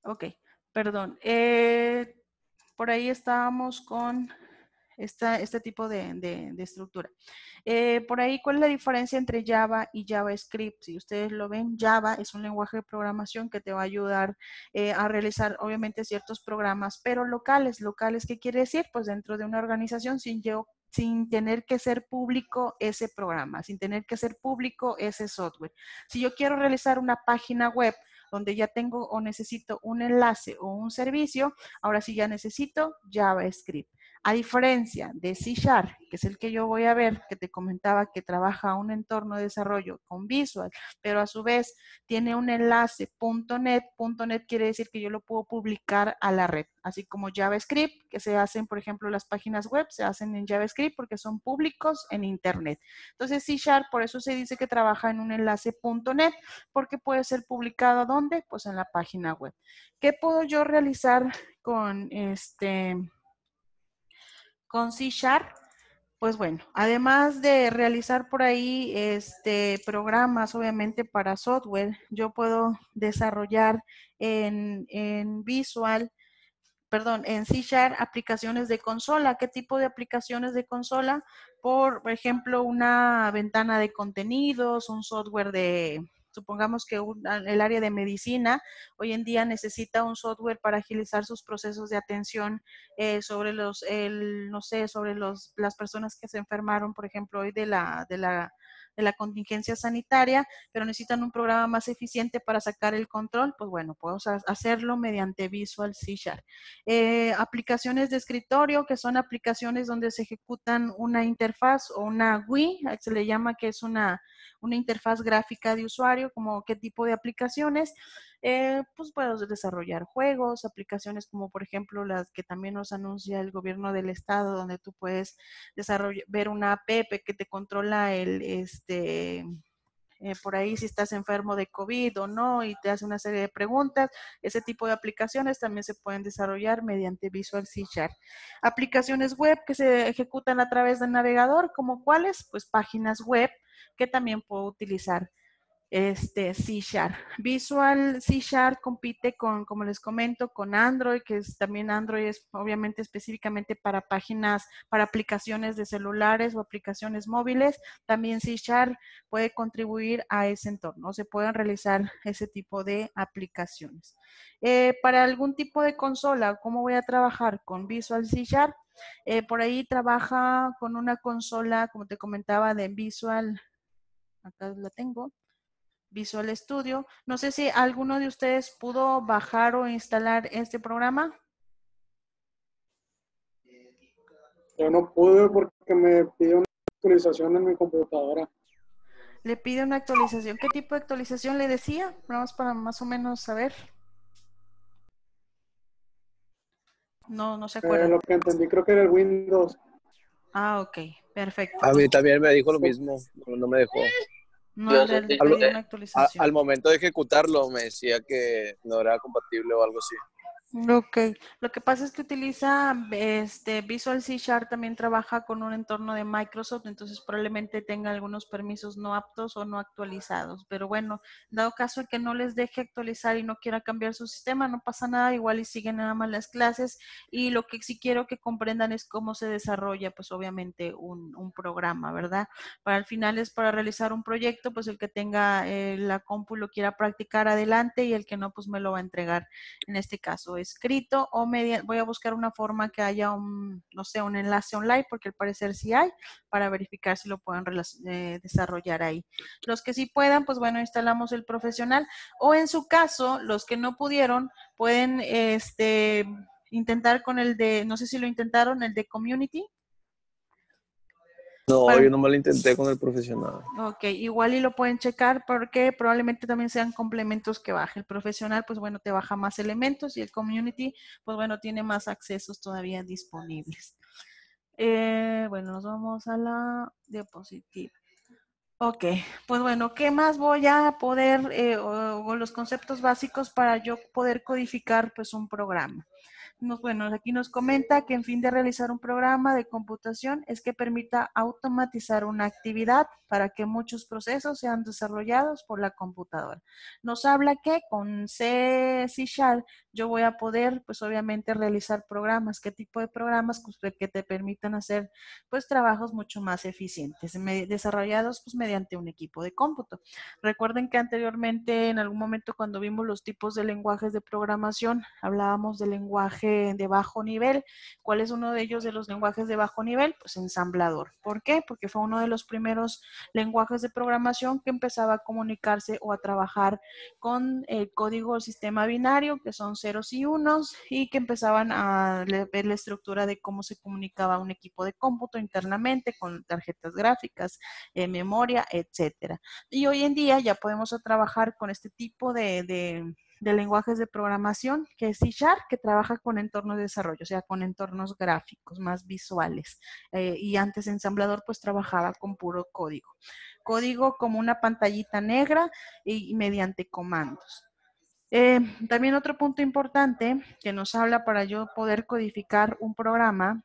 Ok, perdón. Por ahí estábamos con este tipo de estructura. Por ahí, ¿cuál es la diferencia entre Java y JavaScript? Si ustedes lo ven, Java es un lenguaje de programación que te va a ayudar a realizar, obviamente, ciertos programas, pero locales. ¿Locales qué quiere decir? Pues dentro de una organización sin tener que ser público ese programa, sin tener que ser público ese software. Si yo quiero realizar una página web donde ya tengo o necesito un enlace o un servicio, ahora sí ya necesito JavaScript. A diferencia de C Sharp, que es el que yo voy a ver, que te comentaba que trabaja un entorno de desarrollo con Visual, pero a su vez tiene un enlace .NET. .NET quiere decir que yo lo puedo publicar a la red, así como JavaScript, que se hacen, por ejemplo, las páginas web, se hacen en JavaScript porque son públicos en Internet. Entonces C Sharp, por eso se dice que trabaja en un enlace .NET, porque puede ser publicado ¿dónde? Pues en la página web. ¿Qué puedo yo realizar con C Sharp? Pues bueno, además de realizar por ahí programas, obviamente para software, yo puedo desarrollar en Visual, perdón, en C Sharp aplicaciones de consola. ¿Qué tipo de aplicaciones de consola? Por ejemplo, una ventana de contenidos, un software de, supongamos que el área de medicina hoy en día necesita un software para agilizar sus procesos de atención sobre no sé, sobre las personas que se enfermaron, por ejemplo, hoy de la contingencia sanitaria, pero necesitan un programa más eficiente para sacar el control. Pues bueno, puedo hacerlo mediante Visual C Sharp. Aplicaciones de escritorio, que son aplicaciones donde se ejecutan una interfaz o una GUI, se le llama que es una interfaz gráfica de usuario, como qué tipo de aplicaciones. Pues puedo desarrollar juegos, aplicaciones como por ejemplo las que también nos anuncia el gobierno del estado, donde tú puedes ver una app que te controla por ahí si estás enfermo de COVID o no y te hace una serie de preguntas. Ese tipo de aplicaciones también se pueden desarrollar mediante Visual C Sharp. Aplicaciones web que se ejecutan a través del navegador, ¿como cuáles? Pues páginas web que también puedo utilizar C Sharp. Visual C Sharp compite con, como les comento, con Android, que es también Android es obviamente específicamente para páginas, para aplicaciones de celulares o aplicaciones móviles. También C Sharp puede contribuir a ese entorno, se pueden realizar ese tipo de aplicaciones. Para algún tipo de consola, ¿cómo voy a trabajar con Visual C Sharp? Por ahí trabaja con una consola, como te comentaba, de Visual, acá la tengo, Visual Studio. No sé si alguno de ustedes pudo bajar o instalar este programa. Yo no pude porque me pidió una actualización en mi computadora. Le pide una actualización. ¿Qué tipo de actualización le decía? Vamos para más o menos saber. No, no se acuerda. Lo que entendí creo que era el Windows. Ah, ok, perfecto. A Pues mí también me dijo lo mismo, no me dejó. no le pedí una actualización. Al momento de ejecutarlo me decía que no era compatible o algo así. Ok, lo que pasa es que utiliza Visual C Sharp, también trabaja con un entorno de Microsoft, entonces probablemente tenga algunos permisos no aptos o no actualizados. Pero bueno, dado caso que no les deje actualizar y no quiera cambiar su sistema, no pasa nada, igual y siguen nada más las clases. Y lo que sí quiero que comprendan es cómo se desarrolla, pues obviamente un programa, ¿verdad? Para el final es para realizar un proyecto, pues el que tenga la compu lo quiera practicar adelante y el que no, pues me lo va a entregar en este caso escrito o voy a buscar una forma que haya no sé, un enlace online, porque al parecer sí hay, para verificar si lo pueden desarrollar ahí. Los que sí puedan, pues bueno, instalamos el profesional, o en su caso, los que no pudieron, pueden intentar con el de, no sé si lo intentaron, el de Community. No, Para, yo no me lo intenté con el profesional. Ok, igual y lo pueden checar porque probablemente también sean complementos que baje. El profesional, pues bueno, te baja más elementos y el community, pues bueno, tiene más accesos todavía disponibles. Bueno, nos vamos a la diapositiva. Ok, pues bueno, ¿qué más voy a poder, o los conceptos básicos para yo poder codificar pues un programa? Bueno, aquí nos comenta que en fin de realizar un programa de computación es que permita automatizar una actividad para que muchos procesos sean desarrollados por la computadora. Nos habla que con C Sharp yo voy a poder, pues obviamente, realizar programas. ¿Qué tipo de programas? Pues, que te permitan hacer, pues, trabajos mucho más eficientes, desarrollados, pues, mediante un equipo de cómputo. Recuerden que anteriormente, en algún momento, cuando vimos los tipos de lenguajes de programación, hablábamos del lenguaje de bajo nivel. ¿Cuál es uno de ellos de los lenguajes de bajo nivel? Pues ensamblador. ¿Por qué? Porque fue uno de los primeros lenguajes de programación que empezaba a comunicarse o a trabajar con el código del sistema binario, que son ceros y unos, y que empezaban a ver la estructura de cómo se comunicaba un equipo de cómputo internamente con tarjetas gráficas, memoria, etcétera. Y hoy en día ya podemos trabajar con este tipo de lenguajes de programación, que es C Sharp, que trabaja con entornos de desarrollo, o sea, con entornos gráficos, más visuales. Y antes Ensamblador pues trabajaba con puro código. Código como una pantallita negra y mediante comandos. También otro punto importante que nos habla para yo poder codificar un programa,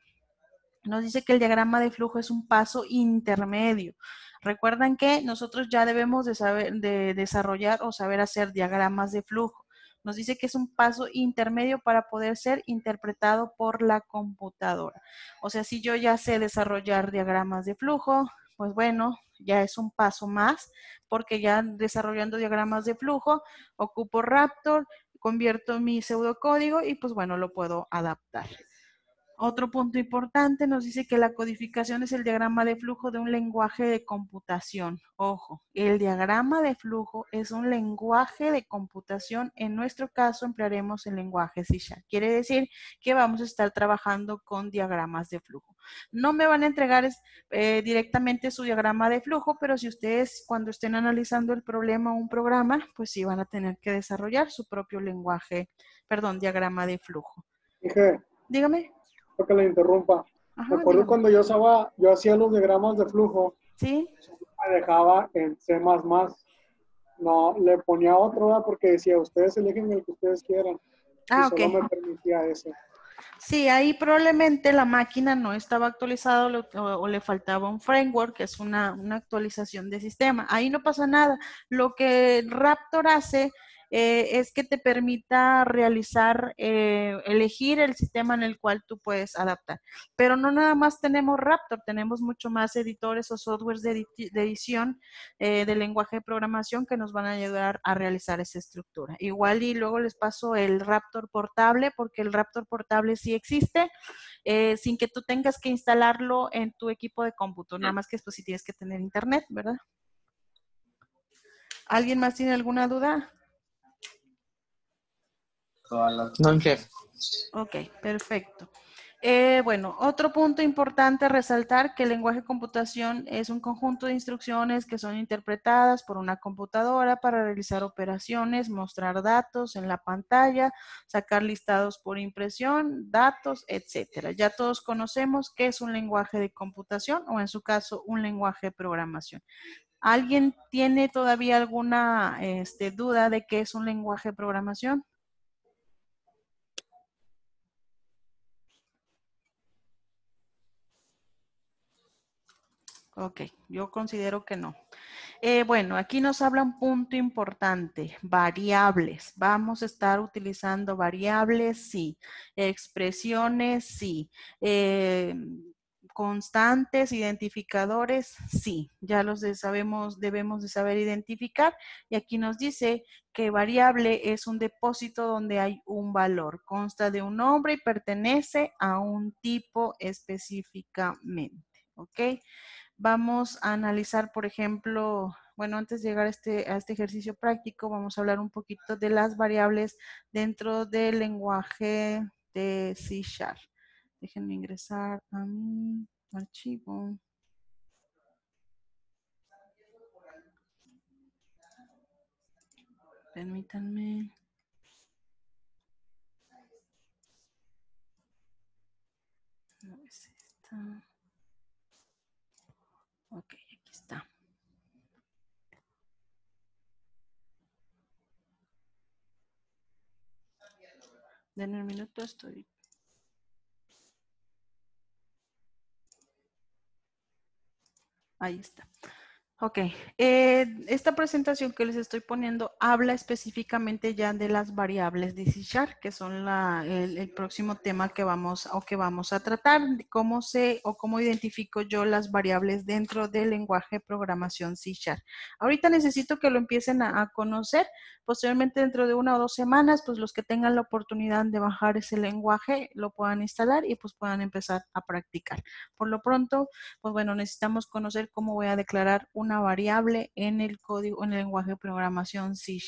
nos dice que el diagrama de flujo es un paso intermedio. Recuerdan que nosotros ya debemos de saber, de desarrollar o saber hacer diagramas de flujo. Nos dice que es un paso intermedio para poder ser interpretado por la computadora. O sea, si yo ya sé desarrollar diagramas de flujo, pues bueno, ya es un paso más, porque ya desarrollando diagramas de flujo, ocupo Raptor, convierto mi pseudocódigo y pues bueno, lo puedo adaptar. Otro punto importante nos dice que la codificación es el diagrama de flujo de un lenguaje de computación. Ojo, el diagrama de flujo es un lenguaje de computación. En nuestro caso emplearemos el lenguaje C#. Quiere decir que vamos a estar trabajando con diagramas de flujo. No me van a entregar directamente su diagrama de flujo, pero si ustedes cuando estén analizando el problema o un programa, pues sí van a tener que desarrollar su propio lenguaje, perdón, diagrama de flujo. Dije, Dígame. para que le interrumpa. Me Ajá, acuerdo dígame. cuando yo hacía los diagramas de flujo, ¿Sí? me dejaba en C++. No, le ponía otro, ¿verdad? Porque decía, ustedes eligen el que ustedes quieran. Y Ah, ok. solo me permitía ese. Sí, ahí probablemente la máquina no estaba actualizada o le faltaba un framework, que es una actualización de sistema. Ahí no pasa nada. Lo que Raptor hace es que te permita realizar, elegir el sistema en el cual tú puedes adaptar. Pero no nada más tenemos Raptor, tenemos mucho más editores o softwares de edición de lenguaje de programación que nos van a ayudar a realizar esa estructura. Igual y luego les paso el Raptor portable, porque el Raptor portable sí existe, sin que tú tengas que instalarlo en tu equipo de cómputo, nada más que pues si tienes que tener internet, ¿verdad? ¿Alguien más tiene alguna duda? No, chef. Ok, perfecto. Bueno, otro punto importante a resaltar que el lenguaje de computación es un conjunto de instrucciones que son interpretadas por una computadora para realizar operaciones, mostrar datos en la pantalla, sacar listados por impresión, datos, etcétera. Ya todos conocemos qué es un lenguaje de computación o en su caso un lenguaje de programación. ¿Alguien tiene todavía alguna duda de qué es un lenguaje de programación? Ok, yo considero que no. Bueno, aquí nos habla un punto importante, variables. Vamos a estar utilizando variables, sí. Expresiones, sí. Constantes, identificadores, sí. Ya los sabemos, debemos de saber identificar. Y aquí nos dice que variable es un depósito donde hay un valor. Consta de un nombre y pertenece a un tipo específicamente. ¿Ok? Vamos a analizar, por ejemplo, bueno, antes de llegar a este ejercicio práctico, vamos a hablar un poquito de las variables dentro del lenguaje de C#. Déjenme ingresar a mi archivo. Permítanme. No es esta. Ok, aquí está. Denme un minuto, estoy Ahí está. Ok, esta presentación que les estoy poniendo habla específicamente ya de las variables de C#, que son el próximo tema que vamos a tratar, cómo sé o cómo identifico yo las variables dentro del lenguaje de programación C#. Ahorita necesito que lo empiecen a conocer, posteriormente dentro de 1 o 2 semanas, pues los que tengan la oportunidad de bajar ese lenguaje lo puedan instalar y pues puedan empezar a practicar. Por lo pronto, pues bueno, necesitamos conocer cómo voy a declarar una variable en el código, en el lenguaje de programación C#,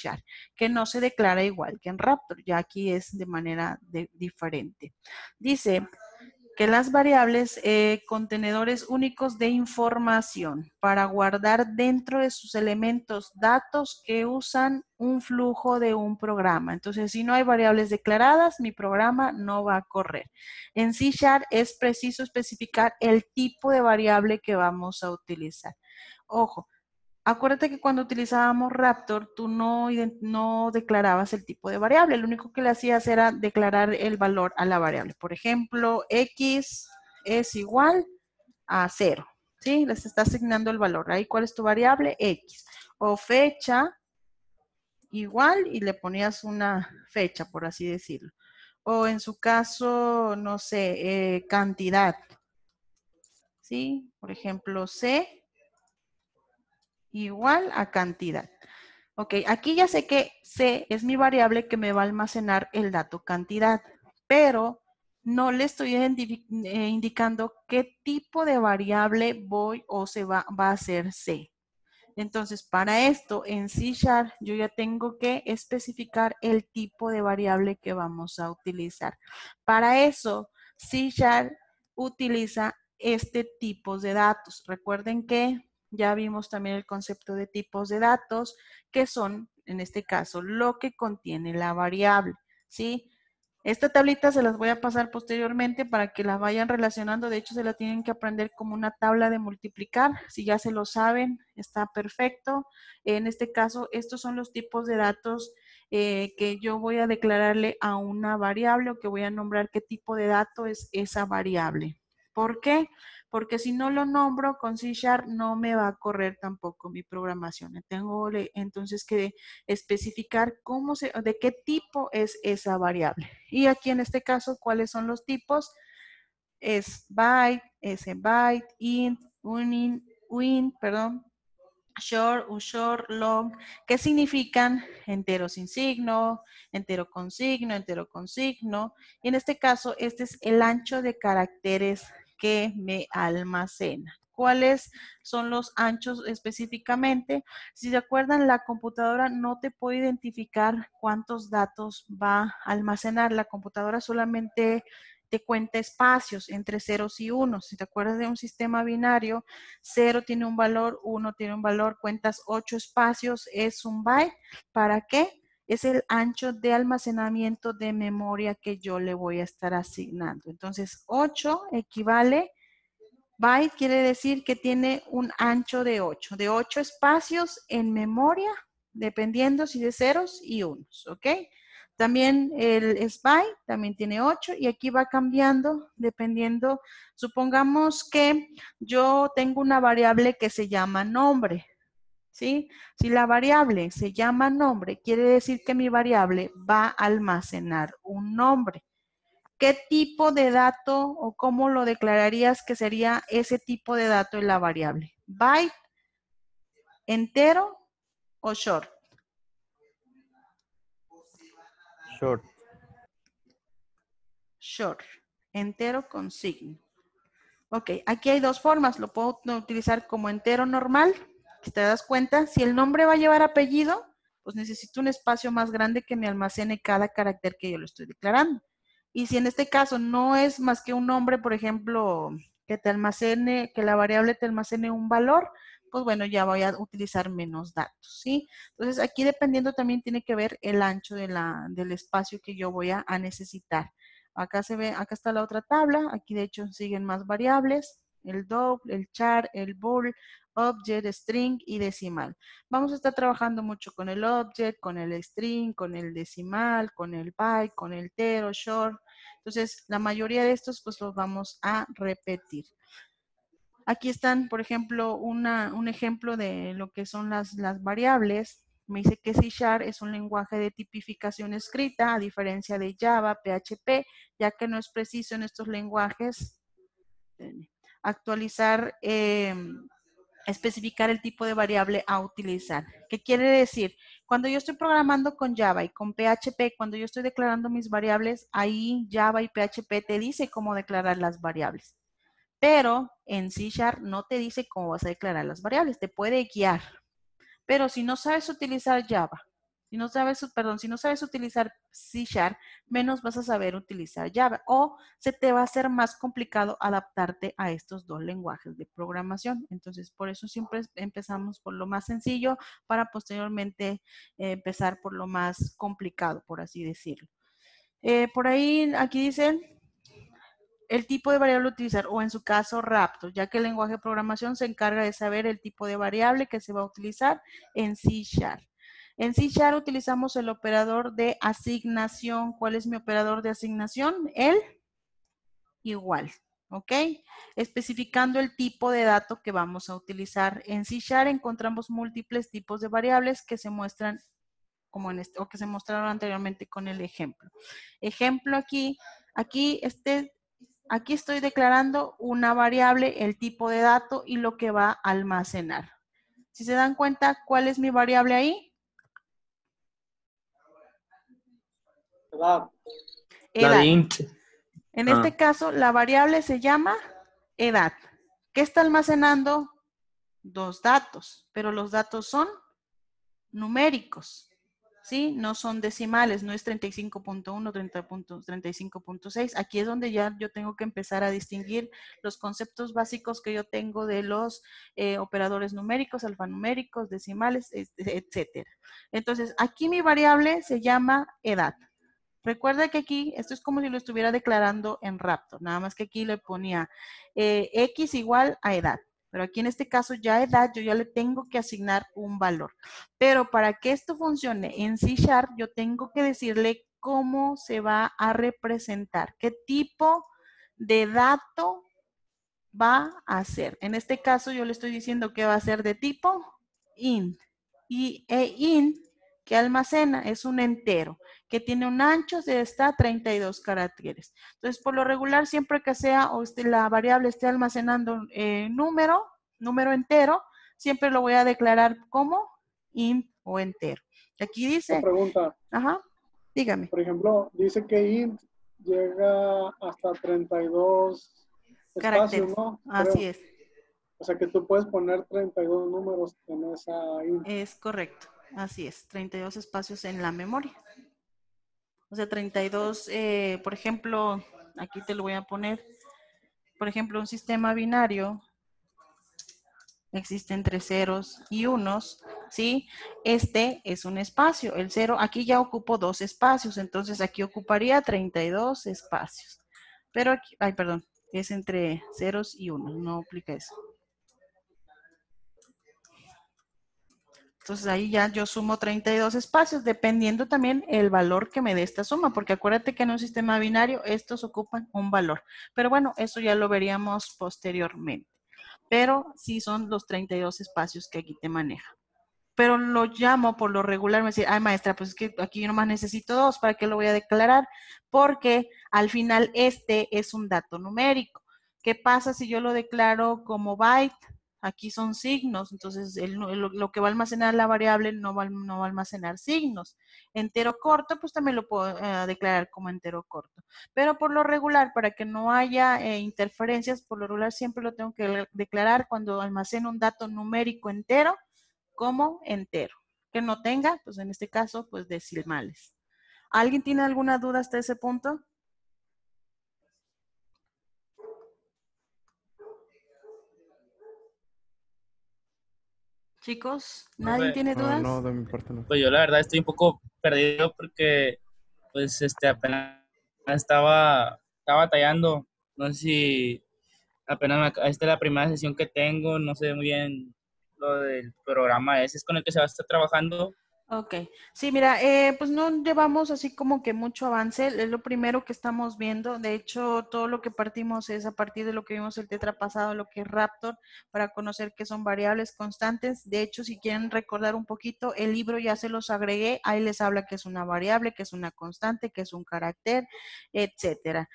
que no se declara igual que en Raptor, ya aquí es de manera diferente. Dice que las variables contenedores únicos de información para guardar dentro de sus elementos datos que usan un flujo de un programa. Entonces, si no hay variables declaradas, mi programa no va a correr. En C# es preciso especificar el tipo de variable que vamos a utilizar. Ojo, acuérdate que cuando utilizábamos Raptor, tú no declarabas el tipo de variable. Lo único que le hacías era declarar el valor a la variable. Por ejemplo, X es igual a 0. ¿Sí? Les está asignando el valor. Ahí, ¿cuál es tu variable? X. O fecha igual y le ponías una fecha, por así decirlo. O en su caso, no sé, cantidad. ¿Sí? Por ejemplo, C igual a cantidad. Ok, aquí ya sé que C es mi variable que me va a almacenar el dato cantidad, pero no le estoy indicando qué tipo de variable voy o se va a hacer C. Entonces, para esto en C# yo ya tengo que especificar el tipo de variable que vamos a utilizar. Para eso, C# utiliza este tipo de datos. Recuerden que ya vimos también el concepto de tipos de datos, que son, en este caso, lo que contiene la variable, ¿sí? Esta tablita se las voy a pasar posteriormente para que la vayan relacionando. De hecho, se la tienen que aprender como una tabla de multiplicar. Si ya se lo saben, está perfecto. En este caso, estos son los tipos de datos que yo voy a declararle a una variable o que voy a nombrar qué tipo de dato es esa variable. ¿Por qué? Porque si no lo nombro con C# no me va a correr tampoco mi programación. Tengo entonces que especificar de qué tipo es esa variable. Y aquí en este caso, ¿cuáles son los tipos? Es byte, sbyte, int, uint, perdón, short, ushort, long, que significan entero sin signo, entero con signo, entero con signo. Y en este caso, este es el ancho de caracteres que me almacena. ¿Cuáles son los anchos específicamente? Si se acuerdan, la computadora no te puede identificar cuántos datos va a almacenar. La computadora solamente te cuenta espacios entre ceros y unos. Si te acuerdas de un sistema binario, 0 tiene un valor, 1 tiene un valor, cuentas 8 espacios, es un byte. ¿Para qué? Es el ancho de almacenamiento de memoria que yo le voy a estar asignando. Entonces, 8 equivale, byte quiere decir que tiene un ancho de 8 espacios en memoria, dependiendo si de ceros y unos, ¿ok? También el SPY también tiene 8 y aquí va cambiando dependiendo, supongamos que yo tengo una variable que se llama nombre, ¿sí? Si la variable se llama nombre, quiere decir que mi variable va a almacenar un nombre. ¿Qué tipo de dato o cómo lo declararías que sería ese tipo de dato en la variable? ¿Byte, entero o short? Short. Short, entero con signo. Ok, aquí hay dos formas. Lo puedo utilizar como entero normal. Si te das cuenta, si el nombre va a llevar apellido, pues necesito un espacio más grande que me almacene cada carácter que yo le estoy declarando. Y si en este caso no es más que un nombre, por ejemplo, que te almacene, que la variable te almacene un valor, pues bueno, ya voy a utilizar menos datos, ¿sí? Entonces aquí dependiendo también tiene que ver el ancho del espacio que yo voy a necesitar. Acá se ve, acá está la otra tabla, aquí de hecho siguen más variables, el double, el char, el bool, object, string y decimal. Vamos a estar trabajando mucho con el object, con el string, con el decimal, con el byte, con el tero, short. Entonces, la mayoría de estos pues los vamos a repetir. Aquí están, por ejemplo, un ejemplo de lo que son las variables. Me dice que C# es un lenguaje de tipificación escrita, a diferencia de Java, PHP, ya que no es preciso en estos lenguajes actualizar, especificar el tipo de variable a utilizar. ¿Qué quiere decir? Cuando yo estoy programando con Java y con PHP, cuando yo estoy declarando mis variables, ahí Java y PHP te dice cómo declarar las variables. Pero en C# no te dice cómo vas a declarar las variables, te puede guiar. Pero si no sabes utilizar Java, si no sabes utilizar C#, menos vas a saber utilizar Java, o se te va a hacer más complicado adaptarte a estos dos lenguajes de programación. Entonces, por eso siempre empezamos por lo más sencillo para posteriormente empezar por lo más complicado, por así decirlo. Por ahí, aquí dicen el tipo de variable a utilizar, o en su caso Raptor, ya que el lenguaje de programación se encarga de saber el tipo de variable que se va a utilizar en C#. En C# utilizamos el operador de asignación. ¿Cuál es mi operador de asignación? El igual, ¿ok? Especificando el tipo de dato que vamos a utilizar. En C# encontramos múltiples tipos de variables que se muestran como en este, o que se mostraron anteriormente con el ejemplo. Ejemplo aquí estoy declarando una variable, el tipo de dato y lo que va a almacenar. Si se dan cuenta, ¿cuál es mi variable ahí? Edad. La de Edad. int. En este caso, la variable se llama edad. ¿Qué está almacenando? Dos datos, pero los datos son numéricos. ¿Sí? No son decimales, no es 35.1, 35.6. Aquí es donde ya yo tengo que empezar a distinguir los conceptos básicos que yo tengo de los operadores numéricos, alfanuméricos, decimales, etcétera. Entonces, aquí mi variable se llama edad. Recuerda que aquí, esto es como si lo estuviera declarando en Raptor, nada más que aquí le ponía X igual a edad. Pero aquí en este caso ya edad, yo ya le tengo que asignar un valor. Pero para que esto funcione en C#, yo tengo que decirle cómo se va a representar, qué tipo de dato va a ser. En este caso yo le estoy diciendo que va a ser de tipo int. Y int que almacena es un entero, que tiene un ancho de 32 caracteres. Entonces, por lo regular, siempre que sea o la variable esté almacenando número entero, siempre lo voy a declarar como int o entero. Aquí dice... Una pregunta. Ajá, dígame. Por ejemplo, dice que int llega hasta 32 espacios, ¿no? Así Creo. es. O sea que tú puedes poner 32 números en esa int. Es correcto, así es, 32 espacios en la memoria. O sea, 32, por ejemplo, aquí te lo voy a poner, por ejemplo, un sistema binario, existe entre ceros y unos, ¿sí? Este es un espacio, el cero, aquí ya ocupo dos espacios, entonces aquí ocuparía 32 espacios. Pero aquí, ay, perdón, es entre ceros y unos, no aplica eso. Entonces ahí ya yo sumo 32 espacios, dependiendo también el valor que me dé esta suma, porque acuérdate que en un sistema binario estos ocupan un valor. Pero bueno, eso ya lo veríamos posteriormente. Pero sí son los 32 espacios que aquí te maneja. Pero lo llamo por lo regular, me dice, ay maestra, pues es que aquí yo nomás necesito dos, ¿para qué lo voy a declarar? Porque al final este es un dato numérico. ¿Qué pasa si yo lo declaro como byte? Aquí son signos, entonces lo que va a almacenar la variable no va a almacenar signos. Entero corto, pues también lo puedo declarar como entero corto. Pero por lo regular, para que no haya interferencias, por lo regular siempre lo tengo que declarar cuando almaceno un dato numérico entero como entero. Que no tenga, pues en este caso, pues decimales. ¿Alguien tiene alguna duda hasta ese punto? Chicos, ¿nadie tiene dudas? No, de mi parte no. Pues yo la verdad estoy un poco perdido porque pues apenas estaba batallando. No sé si esta es la primera sesión que tengo, no sé muy bien lo del programa ese es con el que se va a estar trabajando Ok, sí, mira, pues no llevamos así como que mucho avance, es lo primero que estamos viendo, de hecho todo lo que partimos es a partir de lo que vimos el tetra pasado, lo que es Raptor, para conocer que son variables constantes. De hecho, si quieren recordar un poquito, el libro ya se los agregué, ahí les habla que es una variable, que es una constante, que es un carácter, etcétera.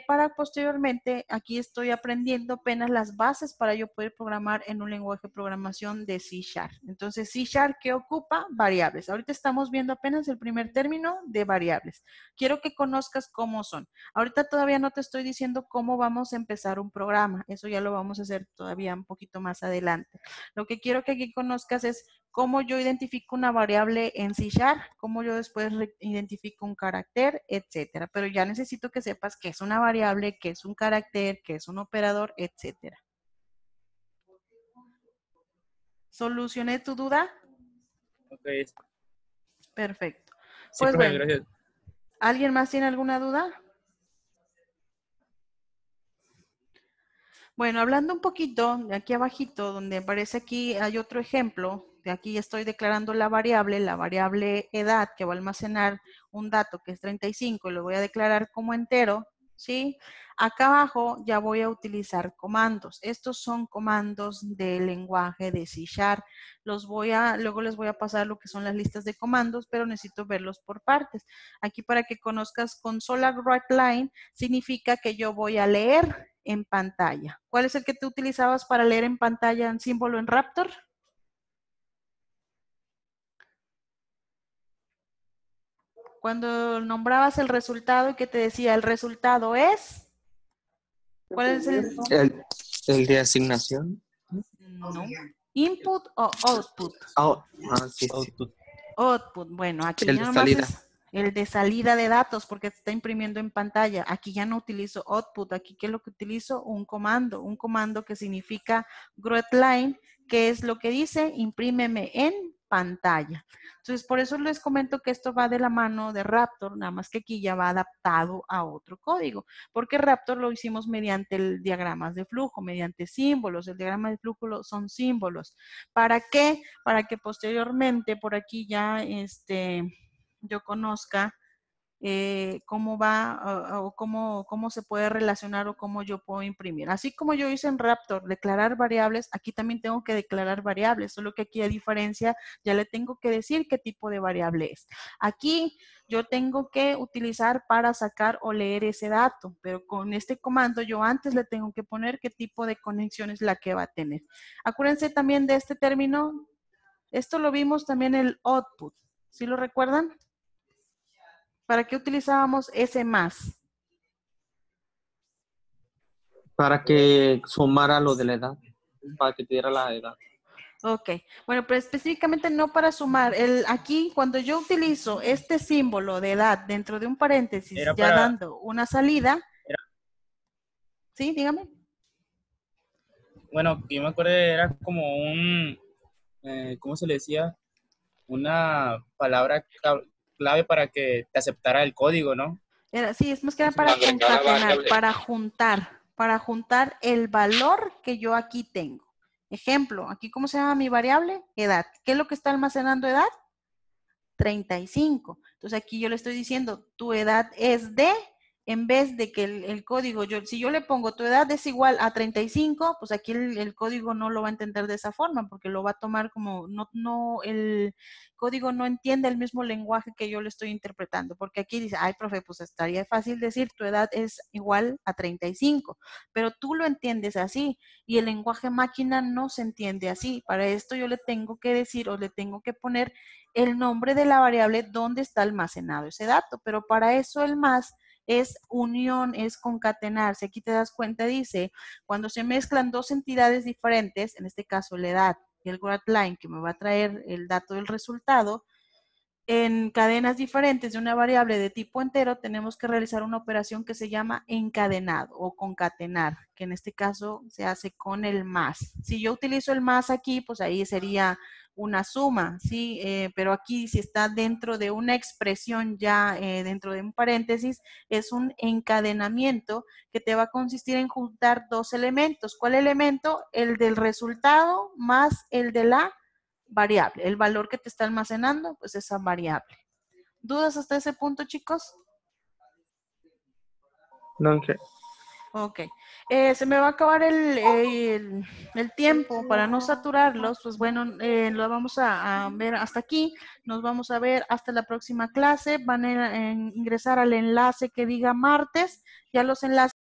Para posteriormente, aquí estoy aprendiendo apenas las bases para yo poder programar en un lenguaje de programación de C Sharp. Entonces, C Sharp, ¿qué ocupa? Variables. Ahorita estamos viendo apenas el primer término de variables. Quiero que conozcas cómo son. Ahorita todavía no te estoy diciendo cómo vamos a empezar un programa. Eso ya lo vamos a hacer todavía un poquito más adelante. Lo que quiero que aquí conozcas es cómo yo identifico una variable en C Sharp, cómo yo después identifico un carácter, etcétera. Pero ya necesito que sepas qué es una variable, qué es un carácter, qué es un operador, etcétera. ¿Solucioné tu duda? Ok, Perfecto. sí, Pues profe, bueno, gracias. ¿alguien más tiene alguna duda? Bueno, hablando un poquito de aquí abajito, donde aparece aquí, hay otro ejemplo. De aquí estoy declarando la variable edad, que va a almacenar un dato que es 35 y lo voy a declarar como entero, ¿sí? Acá abajo ya voy a utilizar comandos. Estos son comandos del lenguaje de C Sharp. Luego les voy a pasar lo que son las listas de comandos, pero necesito verlos por partes. Aquí para que conozcas consola writeLine significa que yo voy a leer en pantalla. ¿Cuál es el que tú utilizabas para leer en pantalla un símbolo en Raptor? Cuando nombrabas el resultado y que te decía el resultado es, ¿cuál es el? El de asignación. No. ¿Input o output? Oh, sí, sí. Output. Output. Bueno, aquí El ya de nomás salida. es el de salida de datos porque se está imprimiendo en pantalla. Aquí ya no utilizo output. Aquí, ¿qué es lo que utilizo? Un comando que significa writeLine, que es lo que dice imprímeme en pantalla. Entonces, por eso les comento que esto va de la mano de Raptor, nada más que aquí ya va adaptado a otro código, porque Raptor lo hicimos mediante el diagramas de flujo, mediante símbolos. El diagrama de flujo son símbolos. ¿Para qué? Para que posteriormente por aquí ya yo conozca cómo va o cómo se puede relacionar o cómo yo puedo imprimir. Así como yo hice en Raptor, declarar variables, aquí también tengo que declarar variables, solo que aquí a diferencia ya le tengo que decir qué tipo de variable es. Aquí yo tengo que utilizar para sacar o leer ese dato, pero con este comando yo antes le tengo que poner qué tipo de conexión es la que va a tener. Acuérdense también de este término, esto lo vimos también en el output, ¿sí lo recuerdan? ¿Para qué utilizábamos ese más? Para que sumara lo de la edad. Para que te diera la edad. Ok, bueno, pero específicamente no para sumar. Aquí, cuando yo utilizo este símbolo de edad dentro de un paréntesis, Era ya para, dando una salida, era- ¿sí? Dígame. bueno, que yo me acuerdo, era como ¿cómo se le decía? Una palabra clave para que te aceptara el código, ¿no? Sí, es más que nada para concatenar, para juntar el valor que yo aquí tengo. Ejemplo, aquí, ¿cómo se llama mi variable? Edad. ¿Qué es lo que está almacenando edad? 35. Entonces aquí yo le estoy diciendo, tu edad es de, en vez de que el código, si yo le pongo tu edad es igual a 35, pues aquí el código no lo va a entender de esa forma, porque lo va a tomar como, el código no entiende el mismo lenguaje que yo le estoy interpretando, porque aquí dice, ay, profe, pues estaría fácil decir tu edad es igual a 35, pero tú lo entiendes así, y el lenguaje máquina no se entiende así. Para esto yo le tengo que decir o le tengo que poner el nombre de la variable donde está almacenado ese dato, pero para eso el más es unión, es concatenarse. Aquí te das cuenta, dice, cuando se mezclan dos entidades diferentes, en este caso la edad y el writeLine, que me va a traer el dato del resultado, en cadenas diferentes de una variable de tipo entero, tenemos que realizar una operación que se llama encadenado o concatenar, que en este caso se hace con el más. Si yo utilizo el más aquí, pues ahí sería una suma, ¿sí? Pero aquí si está dentro de una expresión ya dentro de un paréntesis, es un encadenamiento que te va a consistir en juntar dos elementos. ¿Cuál elemento? El del resultado más el de la variable. El valor que te está almacenando, pues esa variable. ¿Dudas hasta ese punto, chicos? No sé. Ok. Se me va a acabar el tiempo para no saturarlos. Pues bueno, lo vamos a ver hasta aquí. Nos vamos a ver hasta la próxima clase. Van a ingresar al enlace que diga martes. Ya los enlaces